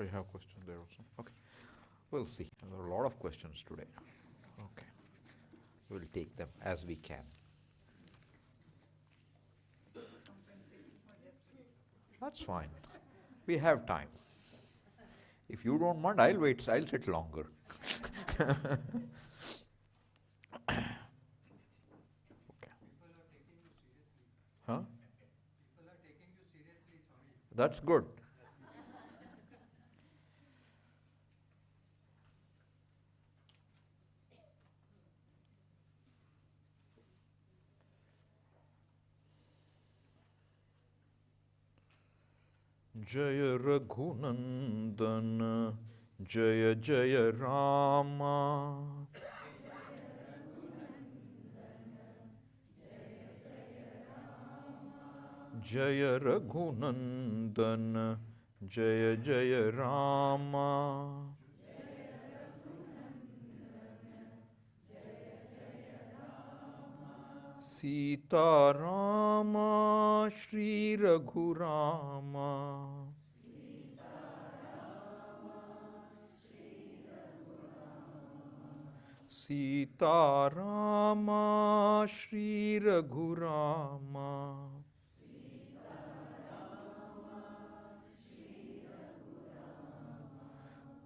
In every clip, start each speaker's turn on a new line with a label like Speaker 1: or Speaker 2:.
Speaker 1: you have questions there also? Okay. We'll see. There are a lot of questions today. Okay. We'll take them as we can. That's fine. We have time. If you don't mind, I'll wait. I'll sit longer. Okay. Huh?
Speaker 2: People are taking you seriously, Swami.
Speaker 1: That's good. Jaya Raghunandana, Jaya Jaya Rama. Jaya Raghunandana, Jaya Jaya Rama. Sita Rama, Shri Raghurama. Sita Rama, Shri Raghurama.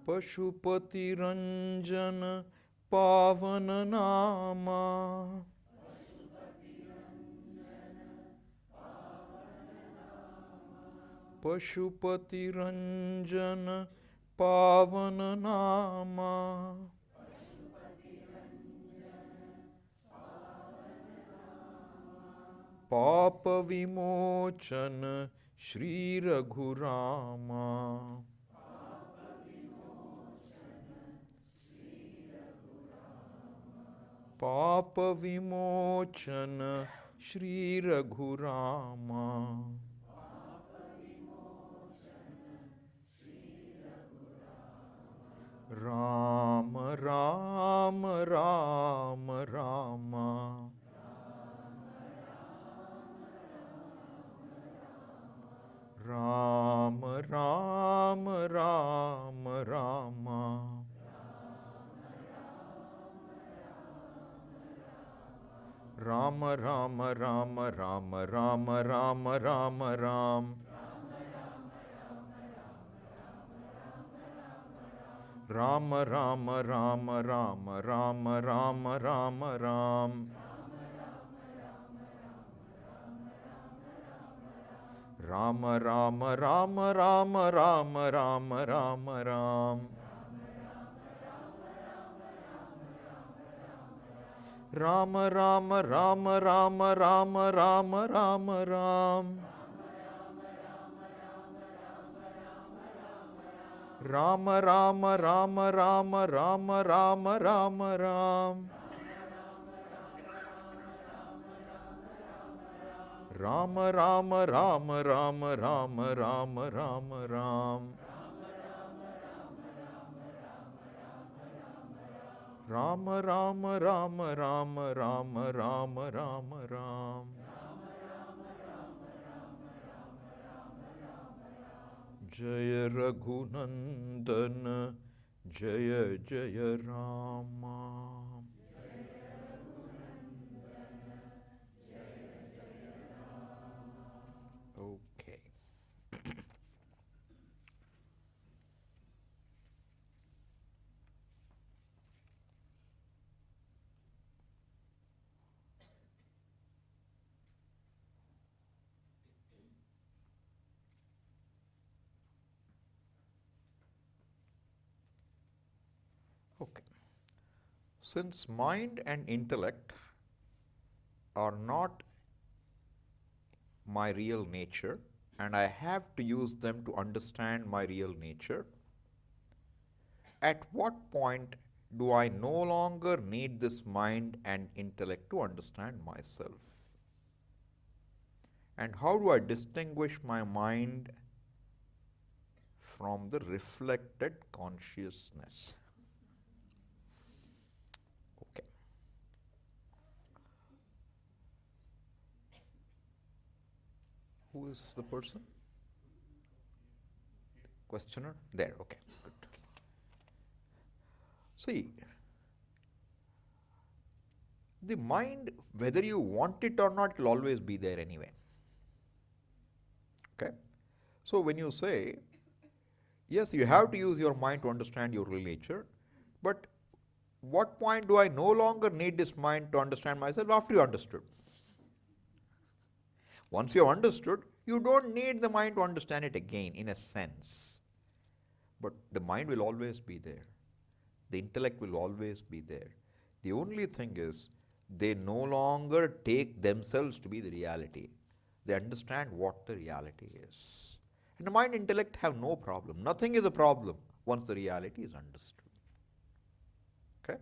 Speaker 1: Pashupati Ranjana, Pavana Nama. Pashupati Ranjana, Pavana Nama. Papa Vimochana, Shri Raghurama. Papa Vimochana, Shri Raghurama. Rama Rama Rama Rama. Rama Rama Rama Rama. Rama Rama Rama Rama Rama Rama Rama Ram. Rama Rama Rama Rama Rama Rama Rama Ram. Rama Rama Rama Rama Rama Rama Rama Ram. Rama Rama Rama Rama Rama Rama Rama Ram. Rama Rama Rama Rama Rama Rama Rama Ram. Rama Rama Rama Rama Rama Rama Rama Ram. Rama Rama Rama Rama Rama Rama Rama Ram. Jaya Raghunandana, Jaya Jaya Rama. Okay. Okay. Since mind and intellect are not my real nature, and I have to use them to understand my real nature, at what point do I no longer need this mind and intellect to understand myself? And how do I distinguish my mind from the reflected consciousness? Okay. Who is the person? Questioner? There, okay, good. See, the mind, whether you want it or not, will always be there anyway. Okay? So when you say, yes, you have to use your mind to understand your real nature, but what point do I no longer need this mind to understand myself? After you understood. Once you have understood, you don't need the mind to understand it again, in a sense. But the mind will always be there. The intellect will always be there. The only thing is, they no longer take themselves to be the reality. They understand what the reality is. And the mind and intellect have no problem. Nothing is a problem once the reality is understood. Okay?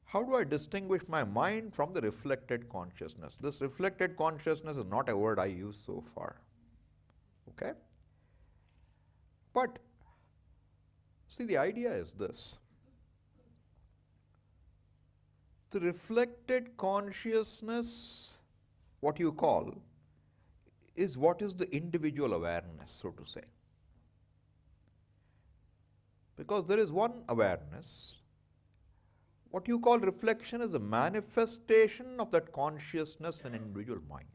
Speaker 1: How do I distinguish my mind from the reflected consciousness? This reflected consciousness is not a word I use so far. Okay? But, see, the idea is this. The reflected consciousness, what you call, is what is the individual awareness, so to say. Because there is one awareness. What you call reflection is a manifestation of that consciousness in individual mind.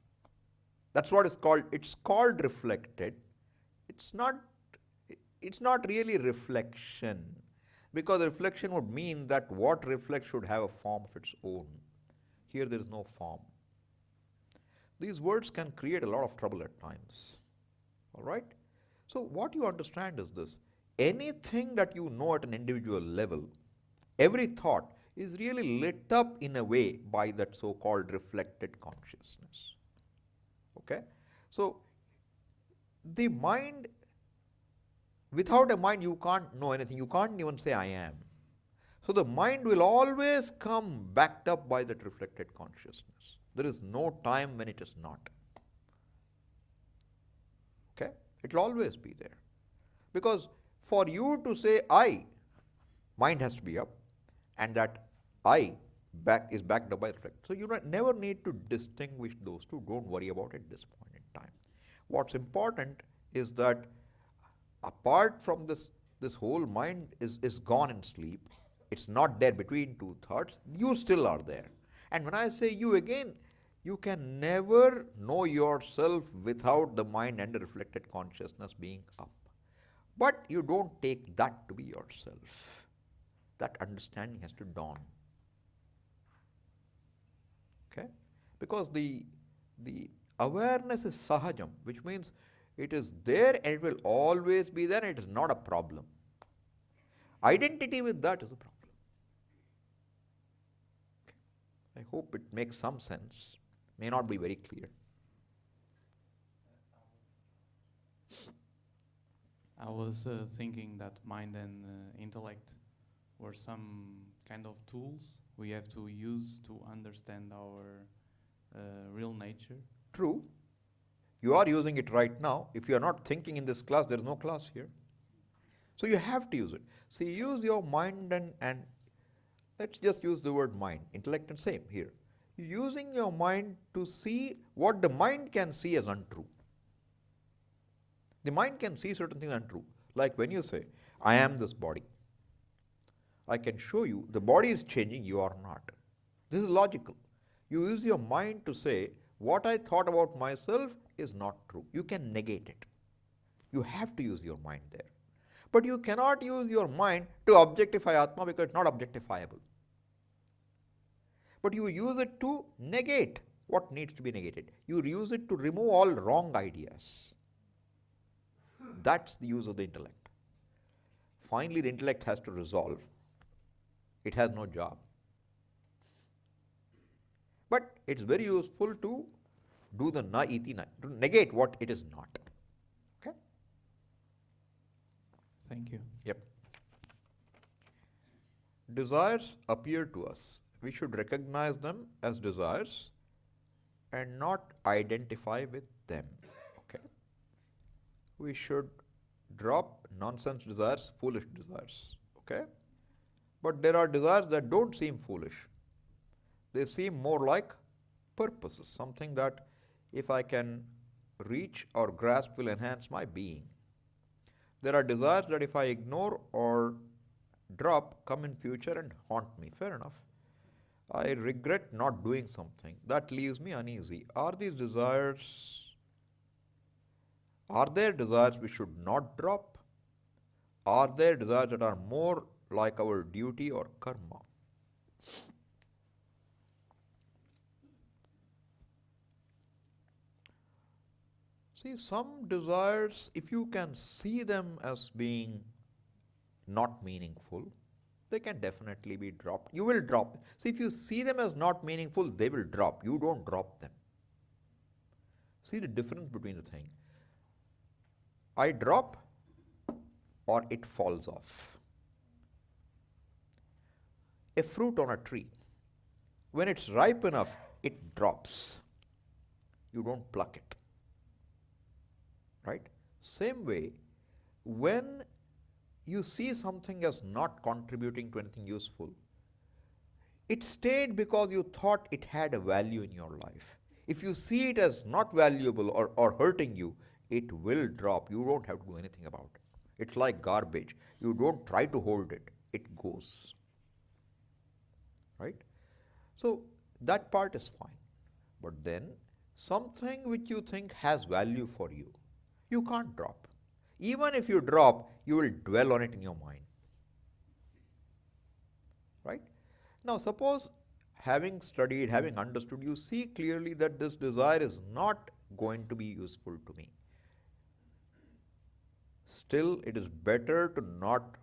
Speaker 1: That's what it's called. It's called reflected. It's not really reflection, because reflection would mean that what reflects should have a form of its own. Here there is no form. These words can create a lot of trouble at times. All right? So what you understand is this. Anything that you know at an individual level, every thought is really lit up in a way by that so-called reflected consciousness. Okay? So the mind, without a mind you can't know anything. You can't even say I am. So the mind will always come backed up by that reflected consciousness. There is no time when it is not. Okay? It will always be there. Because for you to say I, mind has to be up, and that I is backed up by reflect. So you never need to distinguish those two. Don't worry about it at this point in time. What's important is that apart from this whole mind is gone in sleep. It's not there between two thoughts. You still are there. And when I say you again, you can never know yourself without the mind and the reflected consciousness being up. But you don't take that to be yourself. That understanding has to dawn. Okay? Because the awareness is sahajam, which means it is there and it will always be there, and it is not a problem. Identity with that is a problem. Okay. I hope it makes some sense. May not be very clear.
Speaker 3: I was thinking that mind and intellect were some kind of tools we have to use to understand our real nature.
Speaker 1: True. You are using it right now. If you are not thinking in this class, there is no class here. So you have to use it. So you use your mind and let's just use the word mind. Intellect and same here. You're using your mind to see what the mind can see as untrue. The mind can see certain things untrue. Like when you say, I am this body. I can show you the body is changing, you are not. This is logical. You use your mind to say, what I thought about myself is not true. You can negate it. You have to use your mind there. But you cannot use your mind to objectify Atma because it's not objectifiable. But you use it to negate what needs to be negated. You use it to remove all wrong ideas. That's the use of the intellect. Finally, the intellect has to resolve. It has no job. But it's very useful to do the na iti na, to negate what it is not. Okay?
Speaker 3: Thank you.
Speaker 1: Yep. Desires appear to us. We should recognize them as desires and not identify with them. Okay? We should drop nonsense desires, foolish desires. Okay? But there are desires that don't seem foolish. They seem more like purposes, something that if I can reach or grasp will enhance my being. There are desires that if I ignore or drop, come in future and haunt me. Fair enough. I regret not doing something. That leaves me uneasy. Are there desires we should not drop? Are there desires that are more like our duty or karma? See, some desires, if you can see them as being not meaningful, they can definitely be dropped. You will drop. See, if you see them as not meaningful, they will drop. You don't drop them. See the difference between the thing. I drop or it falls off. A fruit on a tree, when it's ripe enough, it drops. You don't pluck it. Right? Same way, when you see something as not contributing to anything useful, it stayed because you thought it had a value in your life. If you see it as not valuable or hurting you, it will drop. You don't have to do anything about it. It's like garbage. You don't try to hold it. It goes. Right? So that part is fine. But then something which you think has value for you, you can't drop. Even if you drop, you will dwell on it in your mind. Right? Now suppose having studied, having understood, you see clearly that this desire is not going to be useful to me. Still, it is better to not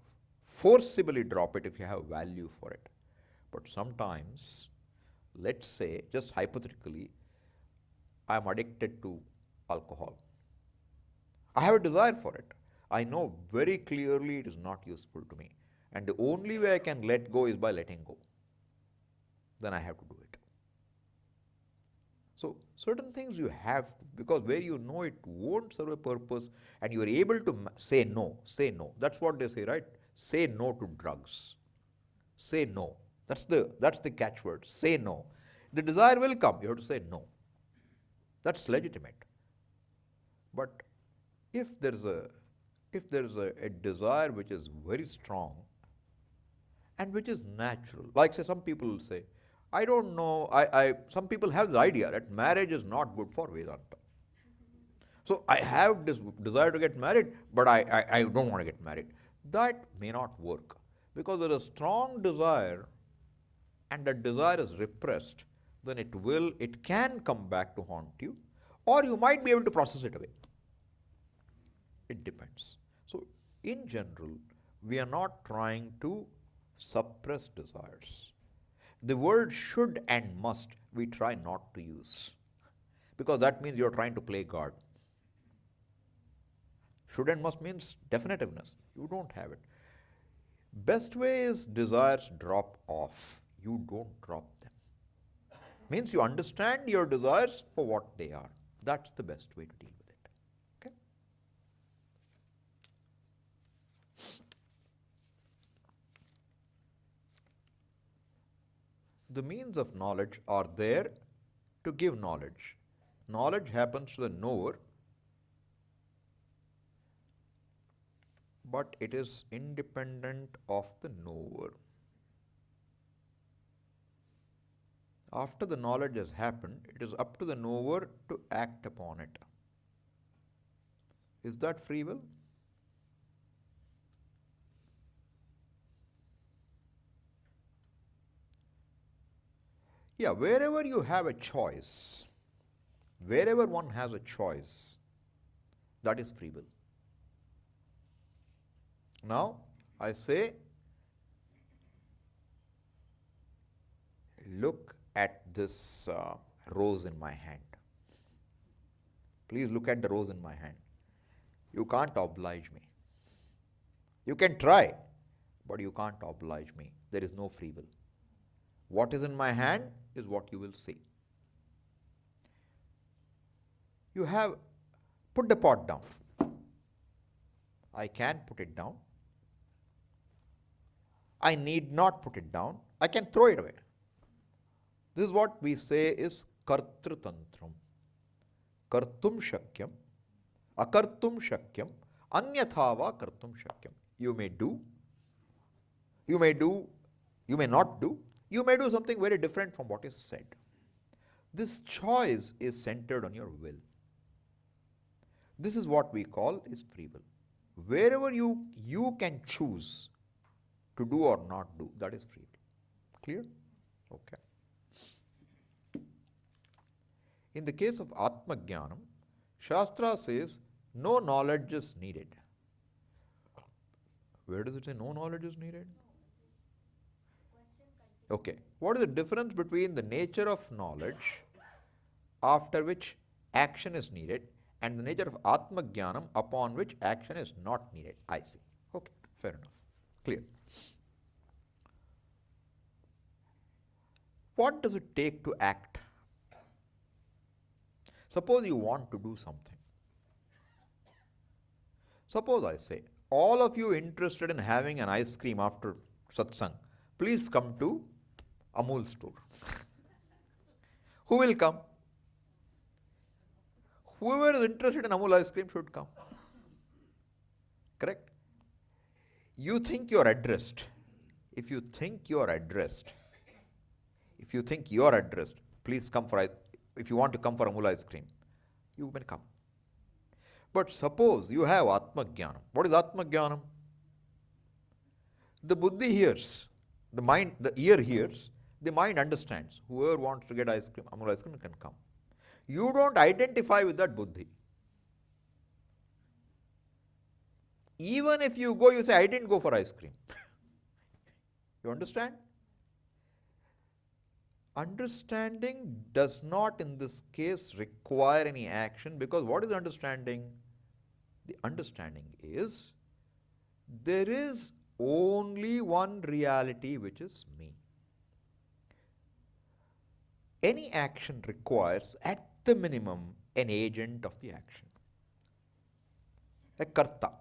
Speaker 1: forcibly drop it if you have value for it. But sometimes, let's say, just hypothetically, I am addicted to alcohol. I have a desire for it. I know very clearly it is not useful to me. And the only way I can let go is by letting go. Then I have to do it. So certain things you have to, because where you know it won't serve a purpose and you are able to say no, say no. That's what they say, right? Say no to drugs. Say no. That's the catchword. Say no. The desire will come. You have to say no. That's legitimate. But if there is a desire which is very strong and which is natural, like say some people will say, I don't know, some people have the idea that marriage is not good for Vedanta. So I have this desire to get married, but I don't want to get married. That may not work because there is a strong desire and that desire is repressed, then it can come back to haunt you, or you might be able to process it away. It depends. So in general, we are not trying to suppress desires. The word should and must we try not to use, because that means you're trying to play God. Should and must means definitiveness. You don't have it. Best way is desires drop off. You don't drop them. Means you understand your desires for what they are. That's the best way to deal with it. Okay? The means of knowledge are there to give knowledge. Knowledge happens to the knower, but it is independent of the knower. After the knowledge has happened, it is up to the knower to act upon it. Is that free will? Yeah, wherever you have a choice, wherever one has a choice, that is free will. Now, I say, look at this rose in my hand. Please look at the rose in my hand. You can't oblige me. You can try, but you can't oblige me. There is no free will. What is in my hand is what you will see. You have put the pot down. I can put it down. I need not put it down. I can throw it away. This is what we say is kartrutantram. Kartum shakyam, akartum shakyam, Anyathava kartum shakyam. You may do, you may not do, you may do something very different from what is said. This choice is centered on your will. This is what we call is free will. Wherever you can choose to do or not do, that is free will. Clear? Okay. In the case of Atma Jnanam, Shastra says no knowledge is needed. Where does it say no knowledge is needed? Okay. What is the difference between the nature of knowledge after which action is needed and the nature of Atma Jnanam upon which action is not needed? I see. Okay. Fair enough. Clear. What does it take to act? Suppose you want to do something. Suppose I say, all of you interested in having an ice cream after satsang, please come to Amul store. Who will come? Whoever is interested in Amul ice cream should come. Correct? You think you are addressed. If you think you are addressed, please come for, if you want to come for Amul ice cream, you may come. But suppose you have Atma Jnanam. What is Atma Jnanam? The buddhi hears, the ear hears, the mind understands. Whoever wants to get ice cream, Amul ice cream, can come. You don't identify with that buddhi. Even if you go, you say, I didn't go for ice cream. You understand? Understanding does not in this case require any action, because what is understanding? The understanding is there is only one reality, which is me. Any action requires at the minimum an agent of the action. A karta.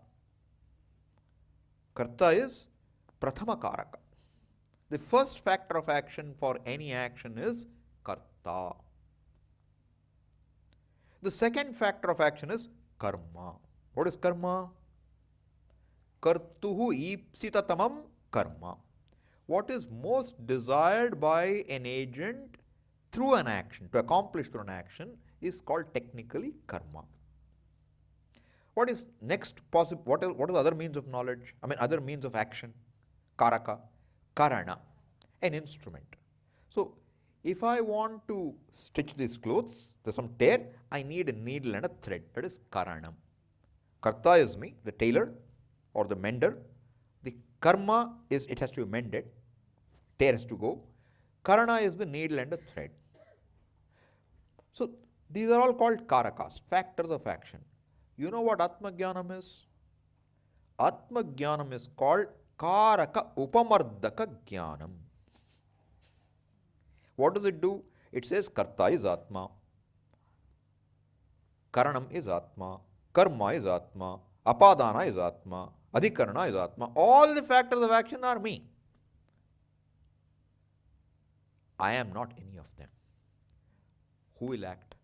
Speaker 1: Karta is prathama karaka. The first factor of action for any action is karta. The second factor of action is karma. What is karma? Kartuhu ipsitatamam karma. What is most desired by an agent through an action, to accomplish through an action, is called technically karma. What is next possible? What are the other means of knowledge? Other means of action? Karaka, karana, an instrument. So, if I want to stitch these clothes, there's some tear, I need a needle and a thread. That is karanam. Karta is me, the tailor or the mender. The karma is it has to be mended, tear has to go. Karana is the needle and a thread. So, these are all called karakas, factors of action. You know what Atma Jnanam is? Atma Jnanam is called karaka upamardaka jnanam. What does it do? It says karta is Atma, karanam is Atma, karma is Atma, apadana is Atma, adhikarana is Atma. All the factors of action are me. I am not any of them. Who will act?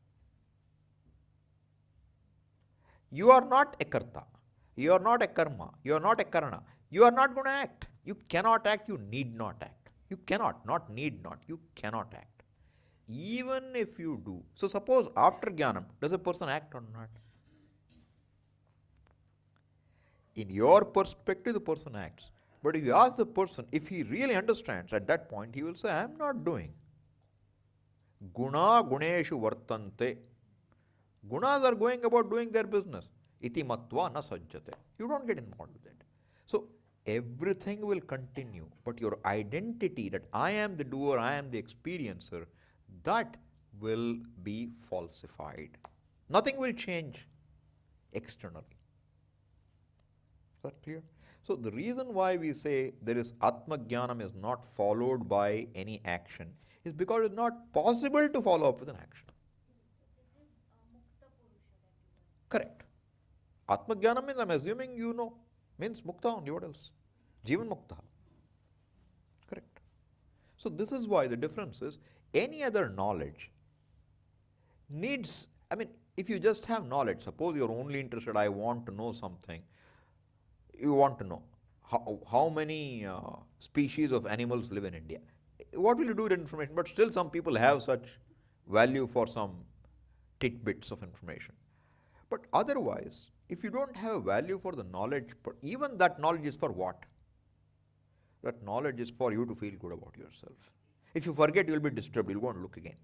Speaker 1: You are not a karta. You are not a karma. You are not a karana. You are not going to act. You cannot act. You need not act. You cannot, not need not. You cannot act. Even if you do. So suppose after Jnanam, does a person act or not? In your perspective, the person acts. But if you ask the person, if he really understands, at that point he will say, I am not doing. Guna guneshu vartante. Gunas are going about doing their business. Iti matva na sajjate. You don't get involved with it. So everything will continue, but your identity that I am the doer, I am the experiencer, that will be falsified. Nothing will change externally. Is that clear? So the reason why we say there is Atma Jnanam is not followed by any action is because it's not possible to follow up with an action. Correct. Atma Jnana means, I'm assuming you know, means Mukta only, what else? Jivan Mukta. Correct. So this is why the difference is, any other knowledge needs, if you just have knowledge, suppose you're only interested, I want to know something, You want to know how many species of animals live in India. What will you do with information? But still some people have such value for some tidbits of information. But otherwise, if you don't have value for the knowledge, even that knowledge is for what? That knowledge is for you to feel good about yourself. If you forget, you will be disturbed. You'll go and look again.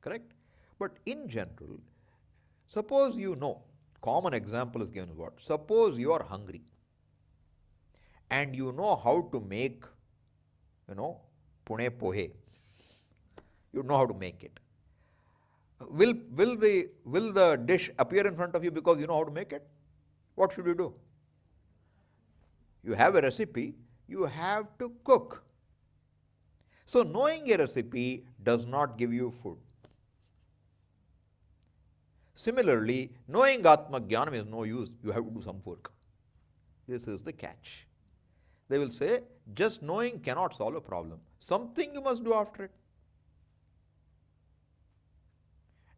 Speaker 1: Correct? But in general, suppose you know, common example is given as what? Suppose you are hungry and you know how to make, pune pohe. You know how to make it. Will the dish appear in front of you because you know how to make it? What should you do? You have a recipe, you have to cook. So knowing a recipe does not give you food. Similarly, knowing Atma Jnanam is no use. You have to do some work. This is the catch. They will say, just knowing cannot solve a problem. Something you must do after it.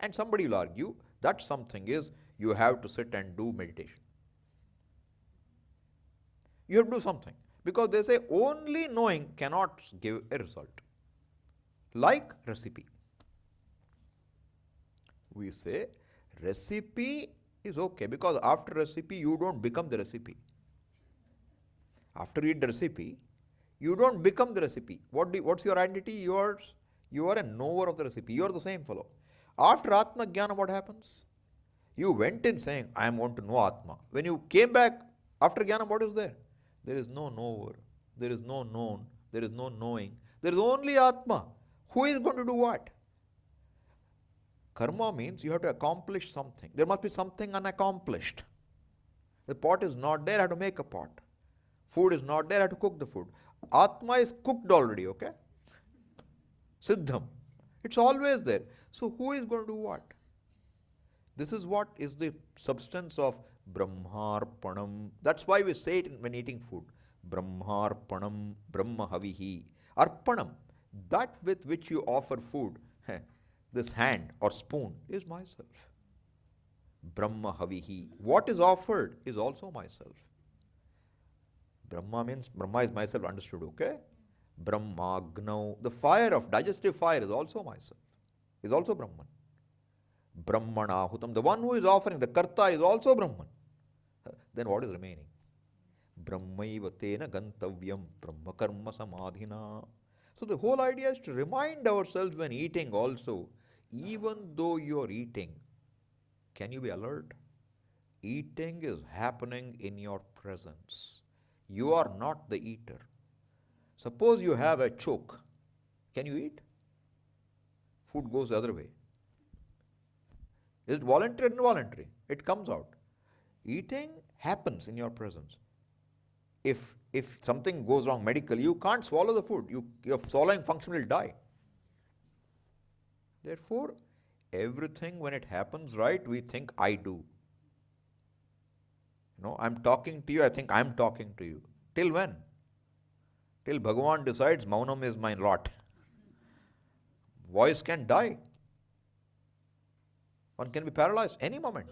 Speaker 1: And somebody will argue that something is you have to sit and do meditation. You have to do something. Because they say only knowing cannot give a result. Like recipe. We say recipe is okay because after recipe you don't become the recipe. After you eat the recipe, you don't become the recipe. What's your identity? You are a knower of the recipe. You are the same fellow. After Atma Jnana, what happens? You went in saying, I am going to know Atma. When you came back after Jnana, what is there? There is no knower. There is no known. There is no knowing. There is only Atma. Who is going to do what? Karma means you have to accomplish something. There must be something unaccomplished. The pot is not there, I have to make a pot. Food is not there, I have to cook the food. Atma is cooked already, okay? Siddham. It's always there. So who is going to do what? This is what is the substance of Brahmarpanam. That's why we say it when eating food. Brahmarpanam, Brahmahavihi. Arpanam, that with which you offer food, this hand or spoon is myself. Brahmahavihi. What is offered is also myself. Brahma means, Brahma is myself understood, okay? Brahmagnau. The fire of digestive fire is also myself. Is also Brahman. Brahmanahutam. The one who is offering, the Karta is also Brahman. Then what is remaining? Brahmaivatena gantavyam brahma karma samadhina. So the whole idea is to remind ourselves when eating also, even though you are eating, can you be alert? Eating is happening in your presence. You are not the eater. Suppose you have a choke. Can you eat? Food goes the other way. Is it voluntary or involuntary? It comes out. Eating happens in your presence. If something goes wrong medically, you can't swallow the food. Your swallowing function will die. Therefore, everything when it happens right, we think I do. I'm talking to you, I think I'm talking to you. Till when? Till Bhagavan decides Maunam is my lot. Voice can die. One can be paralyzed any moment.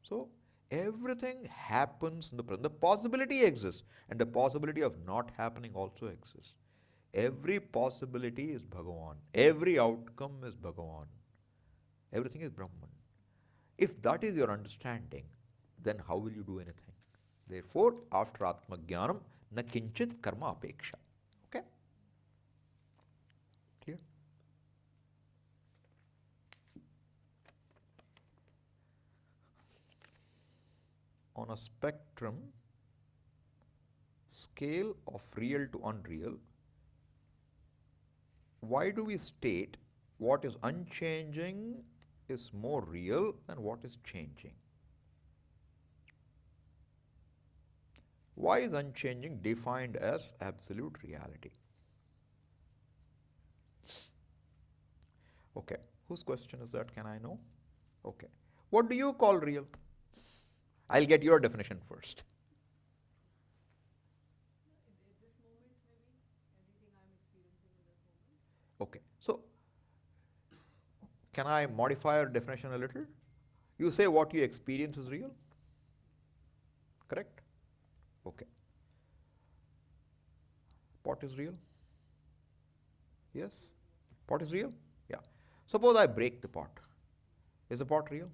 Speaker 1: So, everything happens in the present. The possibility exists, and the possibility of not happening also exists. Every possibility is Bhagavan. Every outcome is Bhagavan. Everything is Brahman. If that is your understanding, then how will you do anything? Therefore, after Atma Jnanam, na kinchit karma apeksha. Okay? Clear? On a spectrum scale of real to unreal, why do we state what is unchanging is more real than what is changing? Why is unchanging defined as absolute reality? Okay, whose question is that? Can I know? Okay. What do you call real? I'll get your definition first.
Speaker 4: At this moment, maybe everything I'm experiencing in this moment.
Speaker 1: Okay, so can I modify your definition a little? You say what you experience is real? Correct? Okay. Pot is real? Yes? Pot is real? Yeah. Suppose I break the pot. Is the pot real?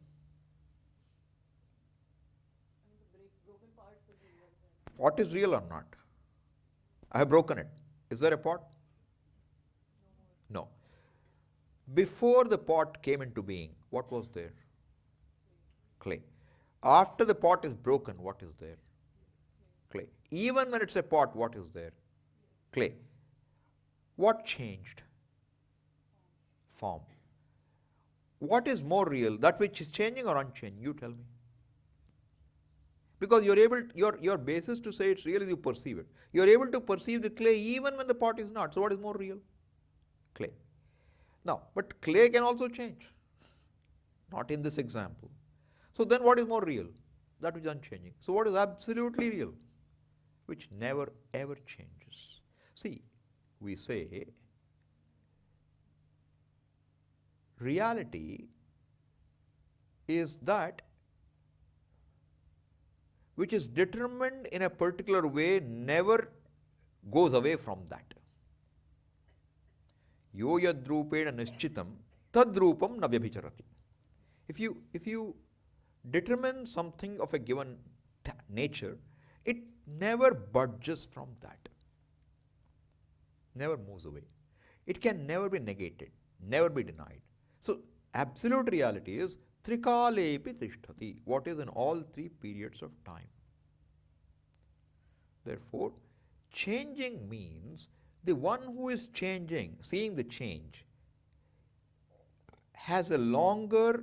Speaker 4: And the broken parts will be real then.
Speaker 1: Pot is real or not? I have broken it. Is there a pot?
Speaker 4: No more.
Speaker 1: No. Before the pot came into being, what was there? Clay. After the pot is broken, what is there? Clay. Even when it's a pot, what is there? Clay. What changed? Form. What is more real? That which is changing or unchanging? You tell me. Because you're able, your basis to say it's real is you perceive it. You're able to perceive the clay even when the pot is not. So what is more real? Clay. Now, but clay can also change. Not in this example. So then what is more real? That which is unchanging. So what is absolutely real? Which never ever changes. See, we say reality is that which is determined in a particular way, never goes away from that. Yo yadrupena nishchitam tadrupam na vyabhicharati. If you determine something of a given nature, it never budges from that. Never moves away. It can never be negated, never be denied. So absolute reality is trikalepi tishtati, what is in all three periods of time. Therefore, changing means the one who is changing, seeing the change, has a longer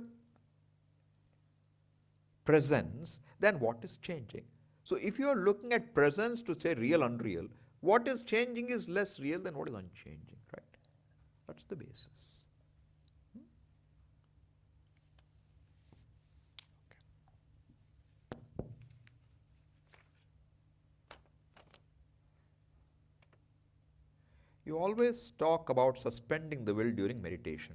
Speaker 1: presence than what is changing. So if you are looking at presence to say real, unreal, what is changing is less real than what is unchanging, right? That's the basis. You always talk about suspending the will during meditation.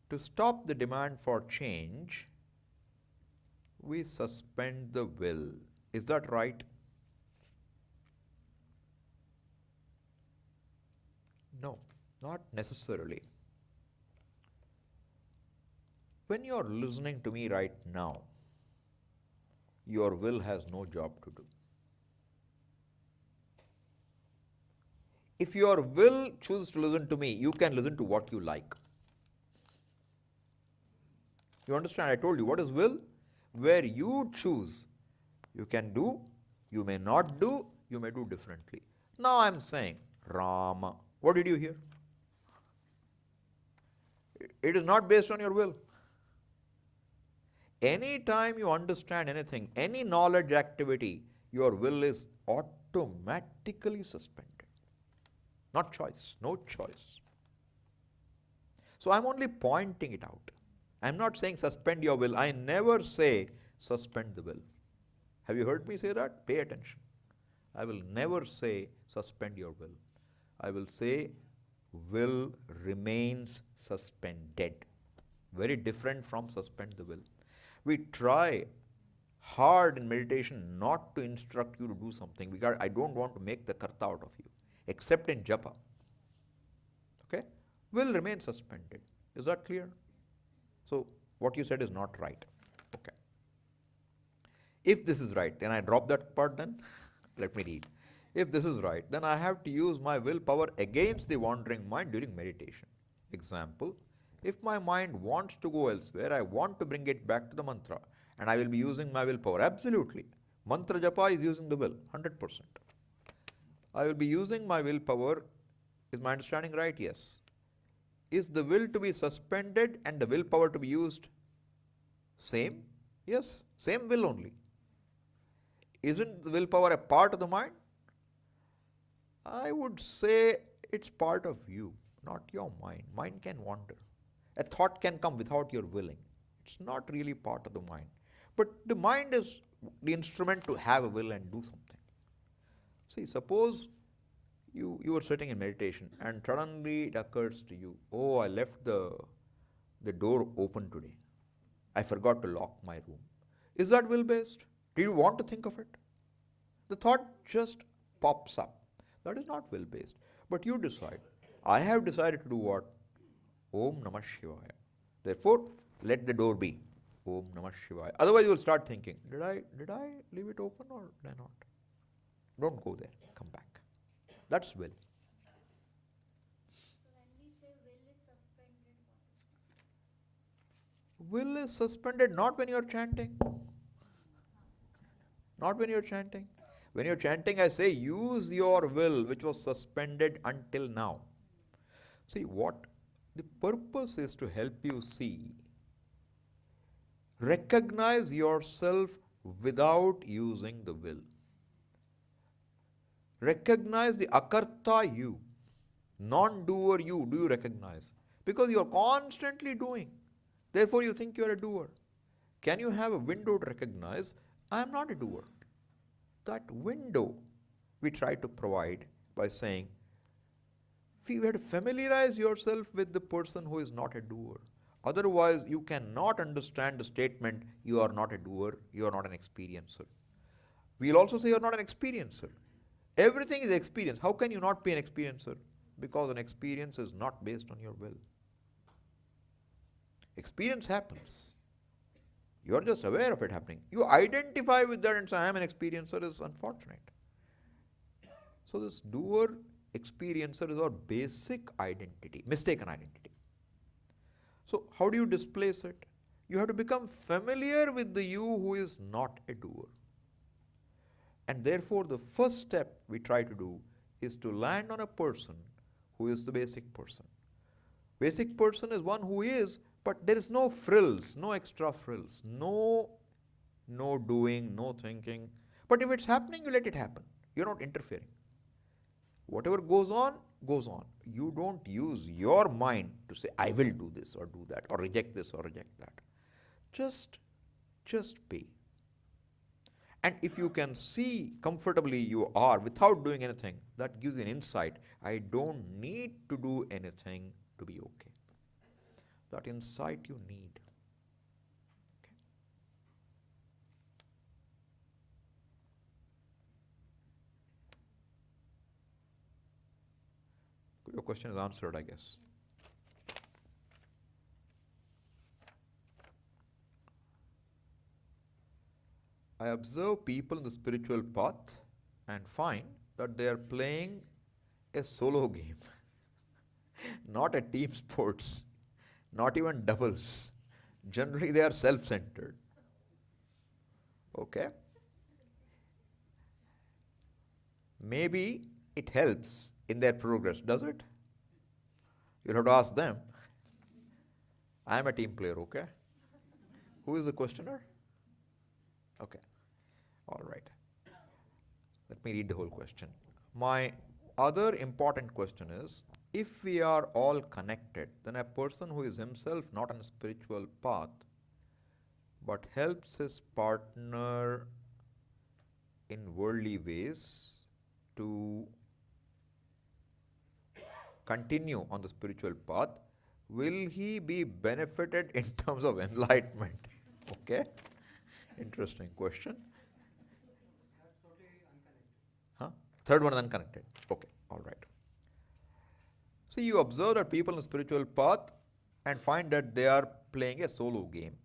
Speaker 1: To stop the demand for change, we suspend the will. Is that right? No, not necessarily. When you are listening to me right now, your will has no job to do. If your will chooses to listen to me, you can listen to what you like. You understand? I told you what is will? Where you choose, you can do, you may not do, you may do differently. Now I am saying, Rama. What did you hear? It is not based on your will. Any time you understand anything, any knowledge activity, your will is automatically suspended. Not choice, no choice. So I'm only pointing it out. I'm not saying suspend your will. I never say suspend the will. Have you heard me say that? Pay attention. I will never say suspend your will. I will say will remains suspended. Very different from suspend the will. We try hard in meditation not to instruct you to do something because I don't want to make the karta out of you, except in japa. Okay? Will remain suspended. Is that clear? So what you said is not right. Okay. If this is right, then I drop that part then. Let me read. If this is right, then I have to use my willpower against the wandering mind during meditation. Example, if my mind wants to go elsewhere, I want to bring it back to the mantra and I will be using my willpower. Absolutely. Mantra japa is using the will, 100%. I will be using my willpower. Is my understanding right? Yes. Is the will to be suspended and the willpower to be used same? Yes, same will only. Isn't the willpower a part of the mind? I would say it's part of you, not your mind. Mind can wander. A thought can come without your willing. It's not really part of the mind. But the mind is the instrument to have a will and do something. See, suppose you were sitting in meditation and suddenly it occurs to you, oh, I left the door open today. I forgot to lock my room. Is that will-based? Do you want to think of it? The thought just pops up. That is not will-based. But you decide. I have decided to do what? Om Namah Shivaya. Therefore, let the door be. Om Namah Shivaya. Otherwise, you will start thinking, did I leave it open or did I not? Don't go there. Come back. That's will.
Speaker 5: So when we say will is suspended,
Speaker 1: Will is suspended not when you are chanting. Not when you are chanting. When you are chanting, I say, use your will, which was suspended until now. See, what the purpose is to help you see, recognize yourself without using the will. Recognize the akarta you, non-doer you. Do you recognize? Because you are constantly doing. Therefore, you think you are a doer. Can you have a window to recognize, I am not a doer? That window we try to provide by saying, you have to familiarize yourself with the person who is not a doer. Otherwise, you cannot understand the statement, you are not a doer, you are not an experiencer. We will also say you are not an experiencer. Everything is experience. How can you not be an experiencer? Because an experience is not based on your will. Experience happens. You are just aware of it happening. You identify with that and say, I am an experiencer, is unfortunate. So this doer experiencer is our basic identity, mistaken identity. So how do you displace it? You have to become familiar with the you who is not a doer. And therefore the first step we try to do is to land on a person who is the basic person. Basic person is one who is, but there is no frills, no extra frills, no doing, no thinking. But if it's happening, you let it happen. You're not interfering. Whatever goes on, goes on. You don't use your mind to say, I will do this or do that, or reject this or reject that. Just be. And if you can see comfortably you are without doing anything, that gives you an insight. I don't need to do anything to be okay. That insight you need. Okay. Your question is answered, I guess. I observe people in the spiritual path and find that they are playing a solo game, not a team sports, not even doubles. Generally, they are self-centered. Okay? Maybe it helps in their progress, does it? You'll have to ask them. I am a team player, okay? Who is the questioner? Okay. All right. Let me read the whole question. My other important question is, if we are all connected, then a person who is himself not on a spiritual path, but helps his partner in worldly ways to continue on the spiritual path, will he be benefited in terms of enlightenment? Okay. Interesting question.
Speaker 2: That's totally unconnected.
Speaker 1: Huh? Third one is unconnected. Okay, all right. See, you observe that people in the spiritual path and find that they are playing a solo game.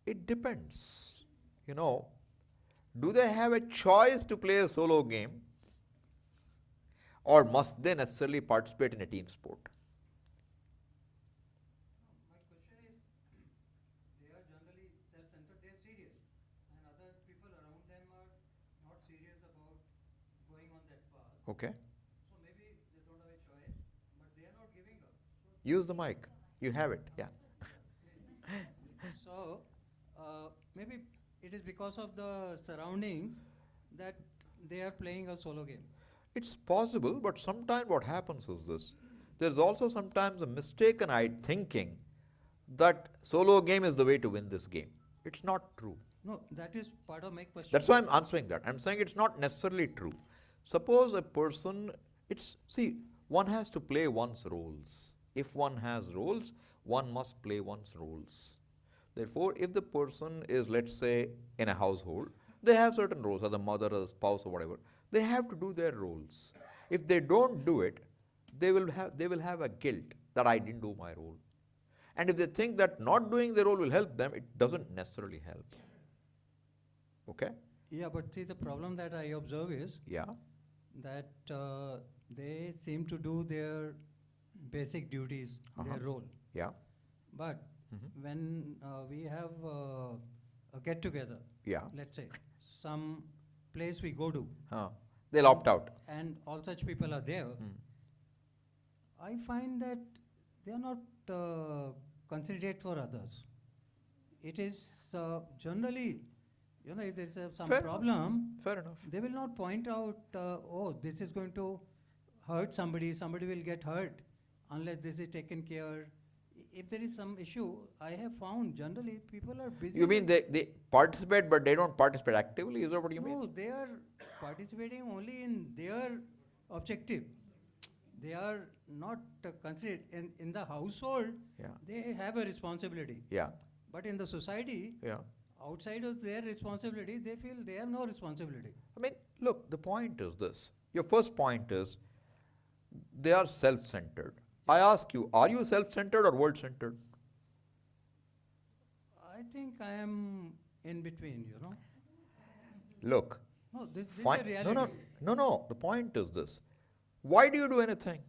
Speaker 1: It depends. Do they have a choice to play a solo game, or must they necessarily participate in a team sport?
Speaker 2: My question is, they are generally self-centered, they are serious, and other people around them are not serious about going on that path.
Speaker 1: Okay.
Speaker 2: So maybe they don't have a choice, but they are not giving up.
Speaker 1: Use the mic. You have it. Yeah.
Speaker 2: So maybe it is because of the surroundings that they are playing a solo game.
Speaker 1: It's possible, but sometimes what happens is this. There's also sometimes a mistaken thinking that solo game is the way to win this game. It's not true.
Speaker 2: No, that is part of my question.
Speaker 1: That's why I'm answering that. I'm saying it's not necessarily true. Suppose a person, one has to play one's roles. If one has roles, one must play one's roles. Therefore, if the person is, let's say, in a household, they have certain roles, as a mother, as a spouse, or whatever. They have to do their roles. If they don't do it, they will have a guilt that I didn't do my role. And if they think that not doing their role will help them, it doesn't necessarily help. Okay?
Speaker 2: Yeah, but see, the problem that I observe is
Speaker 1: Yeah.
Speaker 2: that they seem to do their basic duties, their role.
Speaker 1: Yeah.
Speaker 2: But when we have a get together,
Speaker 1: Yeah.
Speaker 2: let's say, some place we go to,
Speaker 1: They'll opt out.
Speaker 2: and all such people are there, I find that they are not considerate for others. It is generally, if there's some
Speaker 1: Fair
Speaker 2: problem,
Speaker 1: Fair enough.
Speaker 2: they will not point out, oh, this is going to hurt somebody will get hurt unless this is taken care. If there is some issue, I have found generally people are busy.
Speaker 1: You mean they participate, but they don't participate actively? Is that what you mean?
Speaker 2: No, they are participating only in their objective. They are not considered in the household.
Speaker 1: Yeah.
Speaker 2: They have a responsibility.
Speaker 1: Yeah.
Speaker 2: But in the society,
Speaker 1: Yeah.
Speaker 2: outside of their responsibility, they feel they have no responsibility.
Speaker 1: I mean, look, the point is this. Your first point is they are self-centered. I ask you, are you self-centered or world-centered?
Speaker 2: I think I am in between,
Speaker 1: Look,
Speaker 2: No, this is a
Speaker 1: fine.
Speaker 2: reality.
Speaker 1: No. The point is this. Why do you do anything?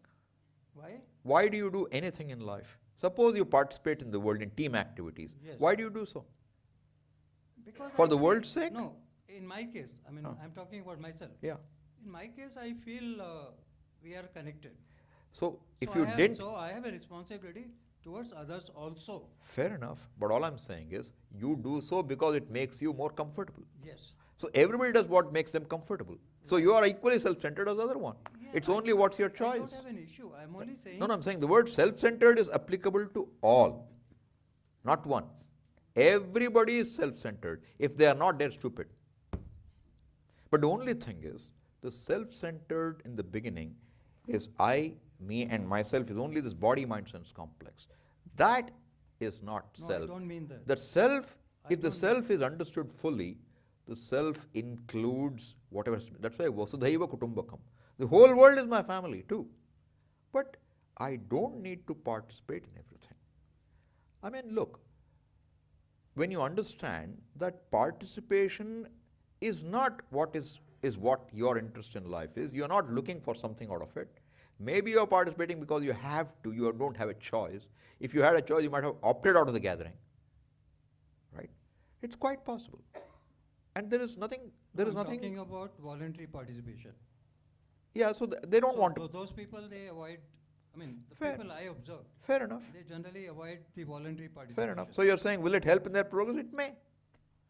Speaker 2: Why?
Speaker 1: Why do you do anything in life? Suppose you participate in the world in team activities.
Speaker 2: Yes.
Speaker 1: Why do you do so?
Speaker 2: Because
Speaker 1: For
Speaker 2: I
Speaker 1: the
Speaker 2: feel-
Speaker 1: world's sake?
Speaker 2: No, in my case, I mean,
Speaker 1: Huh.
Speaker 2: I'm talking about myself.
Speaker 1: Yeah.
Speaker 2: In my case, I feel we are connected.
Speaker 1: So if
Speaker 2: So
Speaker 1: you
Speaker 2: I have,
Speaker 1: didn't,
Speaker 2: so I have a responsibility towards others also.
Speaker 1: fair enough. But all I'm saying is you do so because it makes you more comfortable.
Speaker 2: Yes.
Speaker 1: So everybody does what makes them comfortable. So you are equally self-centered as the other one.
Speaker 2: Yeah,
Speaker 1: It's
Speaker 2: I
Speaker 1: only
Speaker 2: don't-
Speaker 1: what's your
Speaker 2: I
Speaker 1: choice.
Speaker 2: don't have an issue. I'm only saying.
Speaker 1: No, I'm saying the word self-centered is applicable to all, not one. Everybody is self-centered. If they are not, they're stupid. But the only thing is, the self-centered in the beginning is I, me, and myself is only this body, mind, sense complex. That is not
Speaker 2: No,
Speaker 1: self.
Speaker 2: I don't mean that.
Speaker 1: The self,
Speaker 2: I
Speaker 1: if the
Speaker 2: don't
Speaker 1: self is understood fully, the self includes whatever. That's why Vasudhaiva Kutumbakam. The whole world is my family too. But I don't need to participate in everything. I mean, look, when you understand that participation is not what is what your interest in life is, you're not looking for something out of it. Maybe you're participating because you have to, you don't have a choice. If you had a choice, you might have opted out of the gathering. Right? It's quite possible. And there is nothing,
Speaker 2: I'm talking about voluntary participation.
Speaker 1: yeah, so they don't
Speaker 2: So
Speaker 1: want to.
Speaker 2: Those people, they avoid, I mean, the
Speaker 1: Fair.
Speaker 2: people I observe,
Speaker 1: Fair enough.
Speaker 2: they generally avoid the voluntary participation.
Speaker 1: Fair enough. So you're saying, will it help in their progress? It may.
Speaker 2: It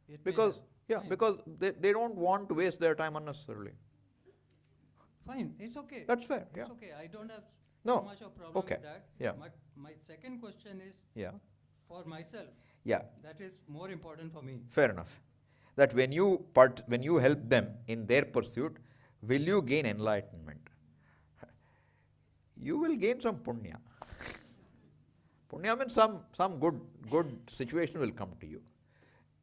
Speaker 2: may
Speaker 1: Because,
Speaker 2: help.
Speaker 1: yeah,
Speaker 2: Fine.
Speaker 1: because they don't want to waste their time unnecessarily.
Speaker 2: Fine, it's okay.
Speaker 1: That's fair, yeah.
Speaker 2: It's okay. I don't have
Speaker 1: No,
Speaker 2: so much of problem
Speaker 1: okay,
Speaker 2: with that.
Speaker 1: yeah.
Speaker 2: But my second question is
Speaker 1: Yeah.
Speaker 2: for myself.
Speaker 1: Yeah,
Speaker 2: That is more important for me.
Speaker 1: fair enough. That when you help them in their pursuit, will you gain enlightenment? You will gain some punya. Punya means some good situation will come to you.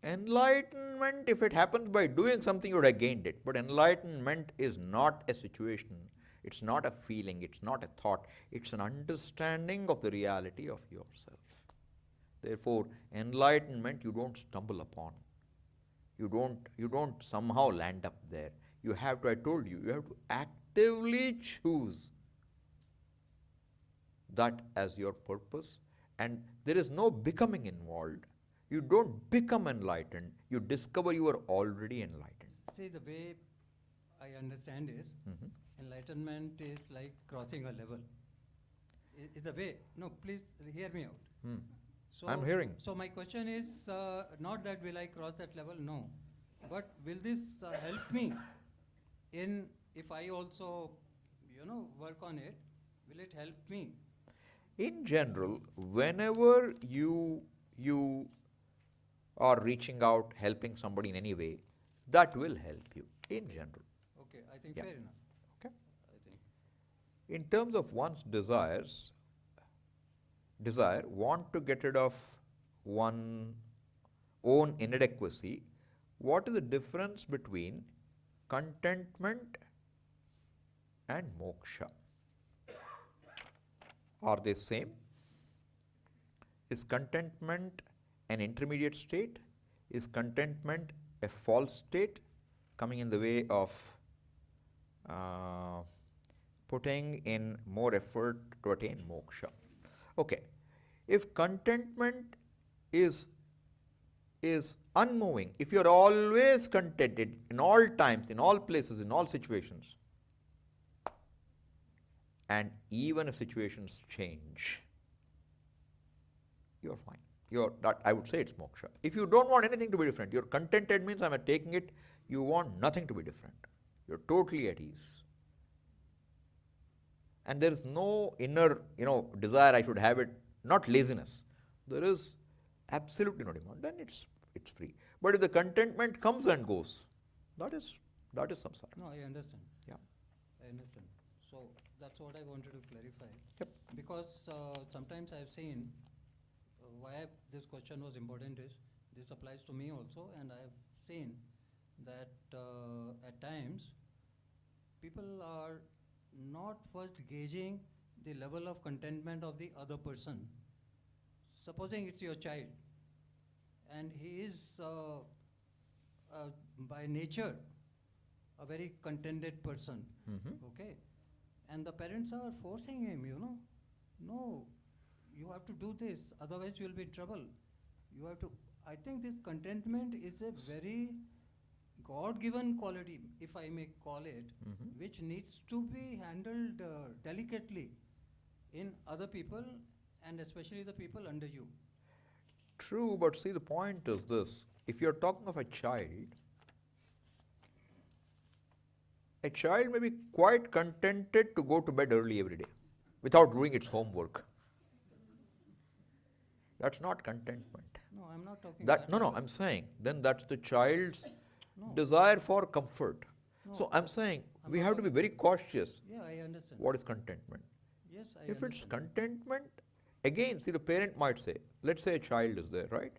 Speaker 1: Enlightenment, if it happens by doing something, you would have gained it. But enlightenment is not a situation. It's not a feeling. It's not a thought. It's an understanding of the reality of yourself. Therefore, enlightenment you don't stumble upon. You don't somehow land up there. You have to, I told you, you have to actively choose that as your purpose, and there is no becoming involved. You don't become enlightened, you discover you are already enlightened.
Speaker 2: See, the way I understand is enlightenment is like crossing a level. Is the way. No, please hear me out.
Speaker 1: Hmm.
Speaker 2: So
Speaker 1: I'm hearing.
Speaker 2: So my question is not that will I cross that level, no. But will this help me in if I also, work on it, will it help me?
Speaker 1: In general, whenever you are reaching out, helping somebody in any way, that will help you, in general.
Speaker 2: Okay, I think
Speaker 1: Yeah.
Speaker 2: fair enough.
Speaker 1: Okay?
Speaker 2: I think.
Speaker 1: In terms of one's desire, want to get rid of one own inadequacy, what is the difference between contentment and moksha? Are they same? Is contentment an intermediate state? Is contentment a false state coming in the way of putting in more effort to attain moksha? Okay, if contentment is unmoving, if you are always contented in all times, in all places, in all situations, and even if situations change, you're fine. That I would say it's moksha. If you don't want anything to be different, you're contented means I'm taking it, you want nothing to be different. You're totally at ease. And there is no inner, desire I should have it, not laziness. There is absolutely no demand. Then it's free. But if the contentment comes and goes, that is samsara.
Speaker 2: No, I understand.
Speaker 1: Yeah.
Speaker 2: I understand. So that's what I wanted to clarify.
Speaker 1: Yep.
Speaker 2: Because sometimes I've seen why this question was important is this applies to me also, and I have seen that at times people are not first gauging the level of contentment of the other person. Supposing it's your child, and he is by nature a very contented person, okay, and the parents are forcing him, no, you have to do this, otherwise you will be in trouble. You have to. I think this contentment is a very God-given quality, if I may call it, which needs to be handled delicately in other people, and especially the people under you.
Speaker 1: True, but see, the point is this. If you're talking of a child may be quite contented to go to bed early every day without doing its homework. That's not contentment.
Speaker 2: No, I'm not talking
Speaker 1: that.
Speaker 2: that.
Speaker 1: No, I'm saying then that's the child's
Speaker 2: No.
Speaker 1: desire for comfort.
Speaker 2: No,
Speaker 1: So I'm saying
Speaker 2: I'm
Speaker 1: we
Speaker 2: not
Speaker 1: have to be
Speaker 2: saying-
Speaker 1: very cautious.
Speaker 2: Yeah, I understand.
Speaker 1: What is contentment?
Speaker 2: Yes, I
Speaker 1: If it's
Speaker 2: understand.
Speaker 1: contentment, again, see, the parent might say, let's say a child is there, right?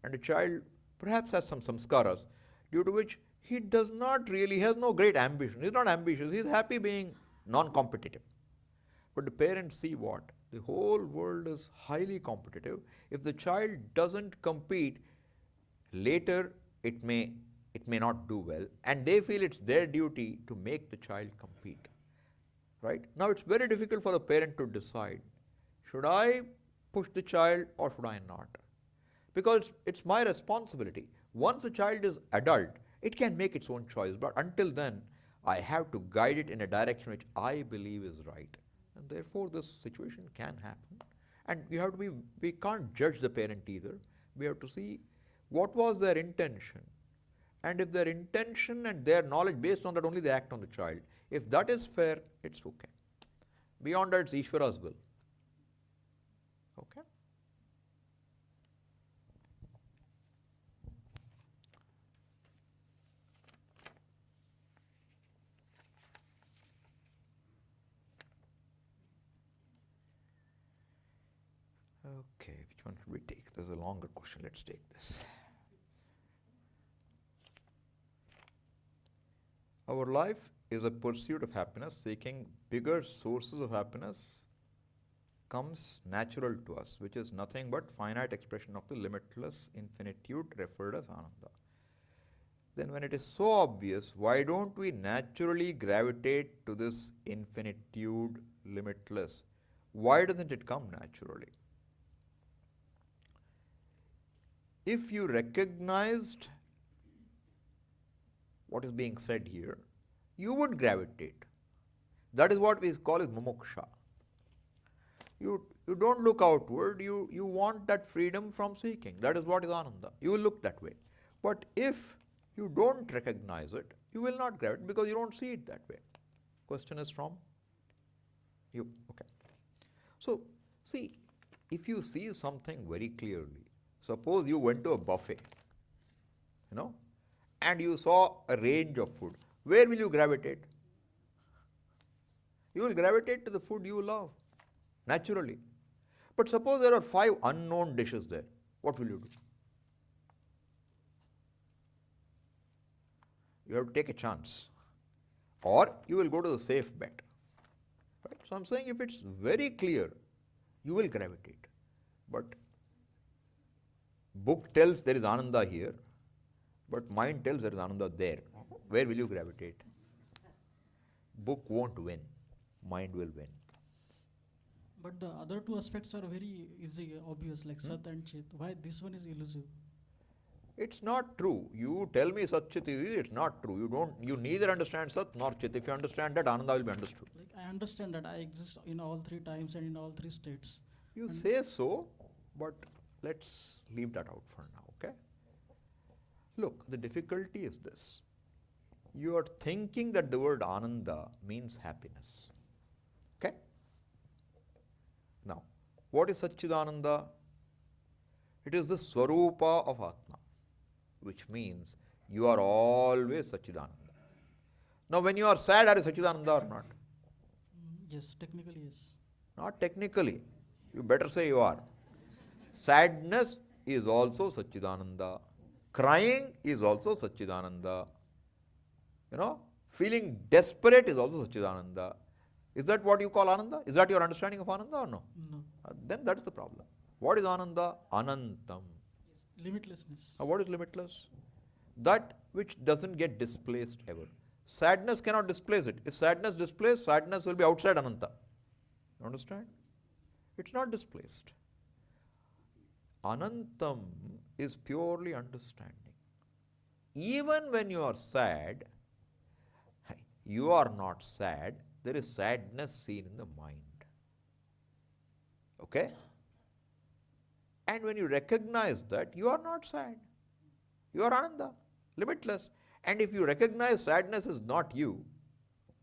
Speaker 1: And a child perhaps has some samskaras due to which he has no great ambition. He's not ambitious. He's happy being non-competitive. But the parents see what? The whole world is highly competitive. If the child doesn't compete, later it may not do well, and they feel it's their duty to make the child compete. Right? Now it's very difficult for the parent to decide, should I push the child or should I not? Because it's my responsibility. Once the child is adult, it can make its own choice, but until then, I have to guide it in a direction which I believe is right. And therefore, this situation can happen. And we can't judge the parent either. We have to see what was their intention. And if their intention and their knowledge, based on that only they act on the child. If that is fair, it's okay. Beyond that, it's Ishvara's will. Okay? Okay, which one should we take? There's a longer question. Let's take this. Our life is a pursuit of happiness. Seeking bigger sources of happiness comes natural to us, which is nothing but finite expression of the limitless infinitude referred as Ananda. Then when it is so obvious, why don't we naturally gravitate to this infinitude, limitless? Why doesn't it come naturally? If you recognized what is being said here, you would gravitate. That is what we call as mumuksha. You don't look outward, you want that freedom from seeking. That is what is Ananda. You will look that way. But if you don't recognize it, you will not gravitate because you don't see it that way. Question is from you. Okay. So, see, if you see something very clearly, suppose you went to a buffet, and you saw a range of food. Where will you gravitate? You will gravitate to the food you love, naturally. But suppose there are 5 unknown dishes there. What will you do? You have to take a chance. Or you will go to the safe bet. Right? So I'm saying if it's very clear, you will gravitate. But book tells there is Ananda here, but mind tells there is Ananda there. Where will you gravitate? Book won't win. Mind will win.
Speaker 6: But the other two aspects are very easy, obvious, like Sat and Chit. Why this one is elusive?
Speaker 1: It's not true. You tell me Sat Chit is easy, it's not true. You neither understand Sat nor Chit. If you understand that, Ananda will be understood.
Speaker 6: Like I understand that I exist in all three times and in all three states.
Speaker 1: You
Speaker 6: And
Speaker 1: say so, but let's leave that out for now, okay? Look, the difficulty is this. You are thinking that the word Ananda means happiness. Okay? Now, what is Satchidananda? It is the Swarupa of Atma, which means you are always Satchidananda. Now, when you are sad, are you Satchidananda or not?
Speaker 6: Yes, technically yes.
Speaker 1: Not technically. You better say you are. Sadness is also Satchidananda. Crying is also Satchidananda. Feeling desperate is also Satchidananda. Is that what you call Ananda? Is that your understanding of Ananda or no?
Speaker 6: No.
Speaker 1: Then that is the problem. What is Ananda? Anantam.
Speaker 6: Yes. Limitlessness.
Speaker 1: What is limitless? That which doesn't get displaced ever. Sadness cannot displace it. If sadness displaces, sadness will be outside Ananta. You understand? It's not displaced. Anantam is purely understanding. Even when you are sad, you are not sad. There is sadness seen in the mind. Okay? And when you recognize that, you are not sad. You are Ananda, limitless. And if you recognize sadness is not you,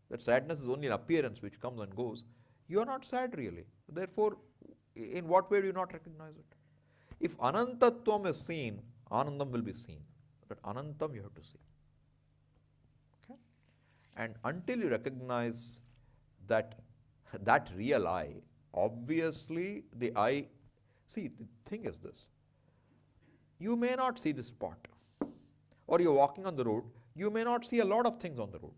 Speaker 1: that sadness is only an appearance which comes and goes, you are not sad really. Therefore, in what way do you not recognize it? If Anantatvam is seen, Anandam will be seen. But Anantam you have to see. Okay? And until you recognize that real I, obviously the I, see, the thing is this. You may not see this spot. Or you're walking on the road, you may not see a lot of things on the road.